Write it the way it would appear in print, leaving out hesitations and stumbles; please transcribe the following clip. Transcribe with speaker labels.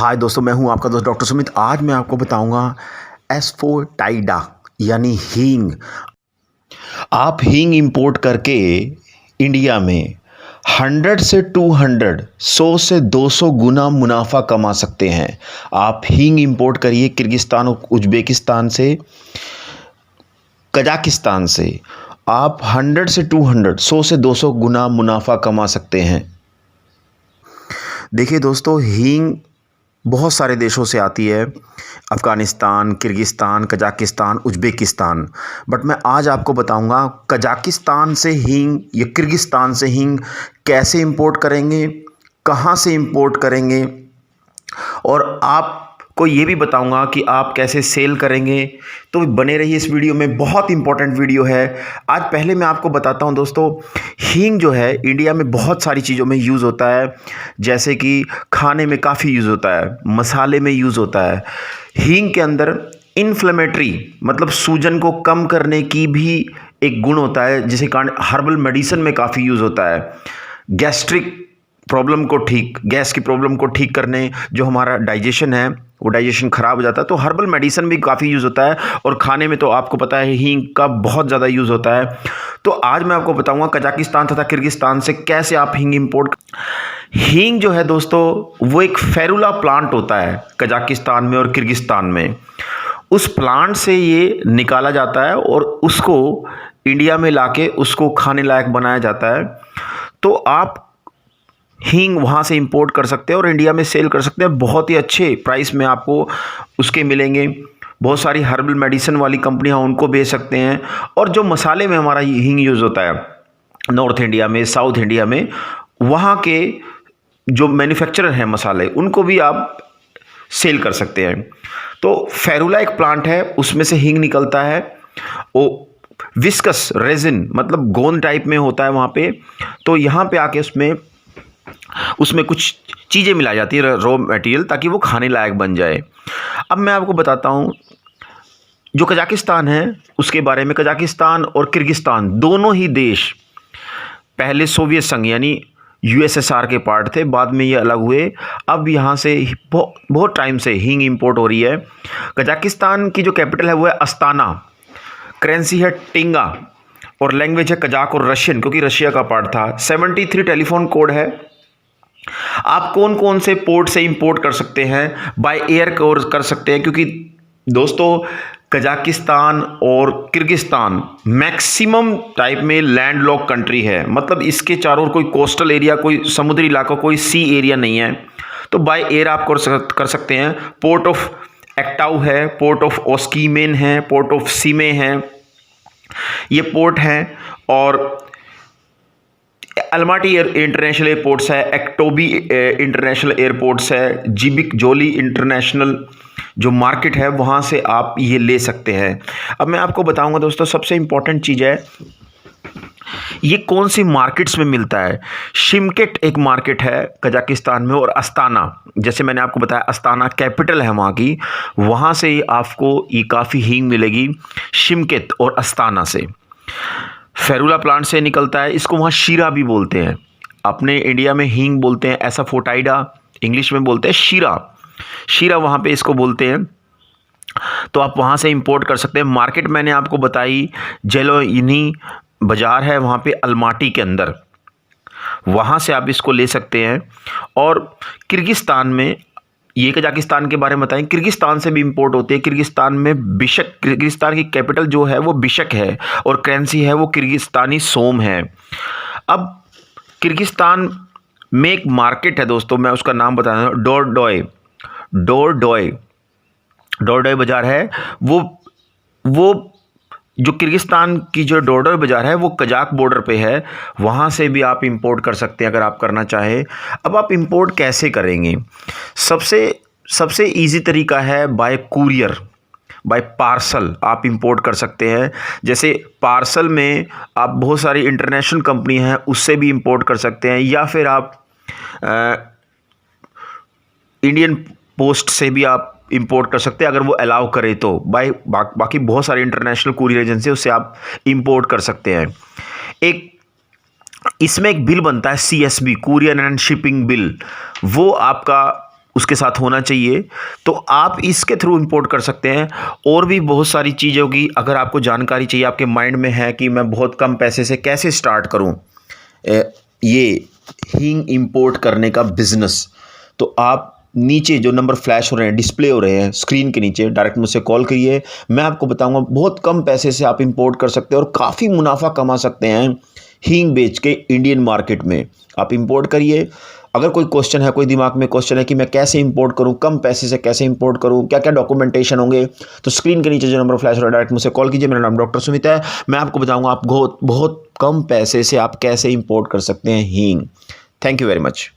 Speaker 1: हाय दोस्तों, मैं हूं आपका दोस्त डॉक्टर सुमित। आज मैं आपको बताऊंगा एस्फोटाइडा यानी हींग। आप हींग इंपोर्ट करके इंडिया में 100 से 200, 100 से 200 गुना मुनाफा कमा सकते हैं। आप हींग इंपोर्ट करिए किर्गिस्तान, उज्बेकिस्तान से, कजाकिस्तान से। आप 100 से 200, 100 से 200 गुना मुनाफा कमा सकते हैं। देखिए दोस्तों, हींग बहुत सारे देशों से आती है, Afghanistan, Kyrgyzstan, Kazakhstan, Uzbekistan. But मैं आज आपको बताऊंगा कजाकिस्तान से हींग या किर्गिस्तान से हींग कैसे इंपोर्ट करेंगे, कहां से इंपोर्ट करेंगे, और आपको ये भी बताऊंगा कि आप कैसे सेल करेंगे। तो बने रहिए इस वीडियो में, बहुत इंपॉर्टेंट वीडियो है। आज पहले मैं आपको बताता हूं दोस्तों, हींग जो है इंडिया में बहुत सारी चीज़ों में यूज़ होता है। जैसे कि खाने में काफ़ी यूज़ होता है, मसाले में यूज़ होता है। हींग के अंदर इन्फ्लेमेटरी मतलब सूजन को कम करने की भी एक गुण होता है, जिसे कारण हर्बल मेडिसिन में काफ़ी यूज़ होता है। गैस्ट्रिक प्रॉब्लम को गैस की प्रॉब्लम को ठीक करने, जो हमारा डाइजेशन है वो डाइजेशन ख़राब हो जाता है, तो हर्बल मेडिसिन भी काफ़ी यूज़ होता है। और खाने में तो आपको पता है हींग का बहुत ज़्यादा यूज़ होता है। तो आज मैं आपको बताऊंगा कजाकिस्तान तथा किर्गिस्तान से कैसे आप हींग इंपोर्ट। हींग जो है दोस्तों, वो एक फेरुला प्लांट होता है कजाकिस्तान में और किर्गिस्तान में। उस प्लांट से ये निकाला जाता है और उसको इंडिया में लाके उसको खाने लायक बनाया जाता है। तो आप हींग वहाँ से इंपोर्ट कर सकते हैं और इंडिया में सेल कर सकते हैं। बहुत ही अच्छे प्राइस में आपको उसके मिलेंगे। बहुत सारी हर्बल मेडिसिन वाली कंपनियाँ उनको बेच सकते हैं। और जो मसाले में हमारा हींग यूज़ होता है नॉर्थ इंडिया में, साउथ इंडिया में, वहाँ के जो मैन्युफैक्चरर हैं मसाले, उनको भी आप सेल कर सकते हैं। तो फेरुला एक प्लांट है, उसमें से हींग निकलता है। वो विस्कस रेजिन मतलब गोंद टाइप में होता है वहाँ पे। तो यहाँ पे आके उसमें कुछ चीज़ें मिलाई जाती है, रॉ मटेरियल, ताकि वो खाने लायक बन जाए। अब मैं आपको बताता हूँ जो कजाकिस्तान है उसके बारे में। कजाकिस्तान और किर्गिस्तान दोनों ही देश पहले सोवियत संघ यानी यूएसएसआर के पार्ट थे, बाद में ये अलग हुए। अब यहाँ से बहुत टाइम से हींग इंपोर्ट हो रही है। कजाकिस्तान की जो कैपिटल है वो है अस्ताना, करेंसी है टिंगा, और लैंग्वेज है कजाक और रशियन, क्योंकि रशिया का पार्ट था। 73 टेलीफोन कोड है। आप कौन कौन से पोर्ट से इंपोर्ट कर सकते हैं? बाय एयर कर सकते हैं, क्योंकि दोस्तों कजाकिस्तान और किर्गिस्तान मैक्सिमम टाइप में लैंडलॉक कंट्री है। मतलब इसके चारों ओर कोई कोस्टल एरिया, कोई समुद्री इलाका, कोई सी एरिया नहीं है। तो बाय एयर आप कर सकते हैं। पोर्ट ऑफ एक्टाउ है, पोर्ट ऑफ ओस्कीमेन है, पोर्ट ऑफ सीमे है, ये पोर्ट हैं। और अलमाटी इंटरनेशनल एयरपोर्ट्स है, एक्टोबी इंटरनेशनल एयरपोर्ट्स है, जिबिक जोली इंटरनेशनल जो मार्केट है वहाँ से आप ये ले सकते हैं। अब मैं आपको बताऊंगा दोस्तों, सबसे इम्पॉर्टेंट चीज़ है ये कौन सी मार्केट्स में मिलता है। शिमकेट एक मार्केट है कजाकिस्तान में, और अस्ताना, जैसे मैंने आपको बताया अस्ताना कैपिटल है वहाँ की, वहाँ से आपको ये काफ़ी हींग मिलेगी, शिमकेट और अस्ताना से। फेरुला प्लांट से निकलता है, इसको वहाँ शीरा भी बोलते हैं। अपने इंडिया में हींग बोलते हैं एसाफोटाइडा, इंग्लिश में बोलते हैं शीरा। शीरा वहाँ पे इसको बोलते हैं। तो आप वहाँ से इंपोर्ट कर सकते हैं। मार्केट मैंने आपको बताई, जेलोइनी बाज़ार है वहाँ पे अलमाटी के अंदर, वहाँ से आप इसको ले सकते हैं। और किर्गिस्तान में, ये कजाकिस्तान के बारे में बताएं, किर्गिस्तान से भी इंपोर्ट होती है। किर्गिस्तान में बिशक, किर्गिस्तान की कैपिटल जो है वो बिशक है, और करेंसी है वो किर्गिस्तानी सोम है। अब किर्गिस्तान में एक मार्केट है दोस्तों, मैं उसका नाम बता रहा हूँ, डोरडोय बाज़ार है। वो जो किर्गिस्तान की जो डोरडोय बाज़ार है वो कजाक बॉर्डर पे है, वहाँ से भी आप इंपोर्ट कर सकते हैं अगर आप करना चाहें। अब आप इंपोर्ट कैसे करेंगे? सबसे इजी तरीका है बाय कुरियर, बाय पार्सल आप इंपोर्ट कर सकते हैं। जैसे पार्सल में आप बहुत सारी इंटरनेशनल कंपनी हैं उससे भी इंपोर्ट कर सकते हैं, या फिर आप इंडियन पोस्ट से भी आप इंपोर्ट कर सकते हैं अगर वो अलाउ करे तो। बाकी बहुत सारी इंटरनेशनल कुरियर एजेंसी, उससे आप इंपोर्ट कर सकते हैं। इसमें एक बिल बनता है CSB, courier and shipping bill, वो आपका उसके साथ होना चाहिए, तो आप इसके थ्रू इंपोर्ट कर सकते हैं। और भी बहुत सारी चीज़ों की अगर आपको जानकारी चाहिए, आपके माइंड में है कि मैं बहुत कम पैसे से कैसे स्टार्ट करूं ये हींग इंपोर्ट करने का बिजनेस, तो आप नीचे जो नंबर फ्लैश हो रहे हैं, डिस्प्ले हो रहे हैं स्क्रीन के नीचे, डायरेक्ट मुझसे कॉल करिए। मैं आपको बताऊंगा बहुत कम पैसे से आप इंपोर्ट कर सकते हैं और काफ़ी मुनाफा कमा सकते हैं हींग बेच के इंडियन मार्केट में। आप इंपोर्ट करिए। अगर कोई क्वेश्चन है, कोई दिमाग में क्वेश्चन है कि मैं कैसे इंपोर्ट करूं, कम पैसे से कैसे इंपोर्ट करूं, क्या क्या डॉक्यूमेंटेशन होंगे, तो स्क्रीन के नीचे जो नंबर फ्लैश हो रहा है डायरेक्ट मुझसे कॉल कीजिए। मेरा नाम डॉक्टर सुमित है। मैं आपको बताऊंगा आप बहुत बहुत कम पैसे से आप कैसे इंपोर्ट कर सकते हैं हींग। Thank you very much.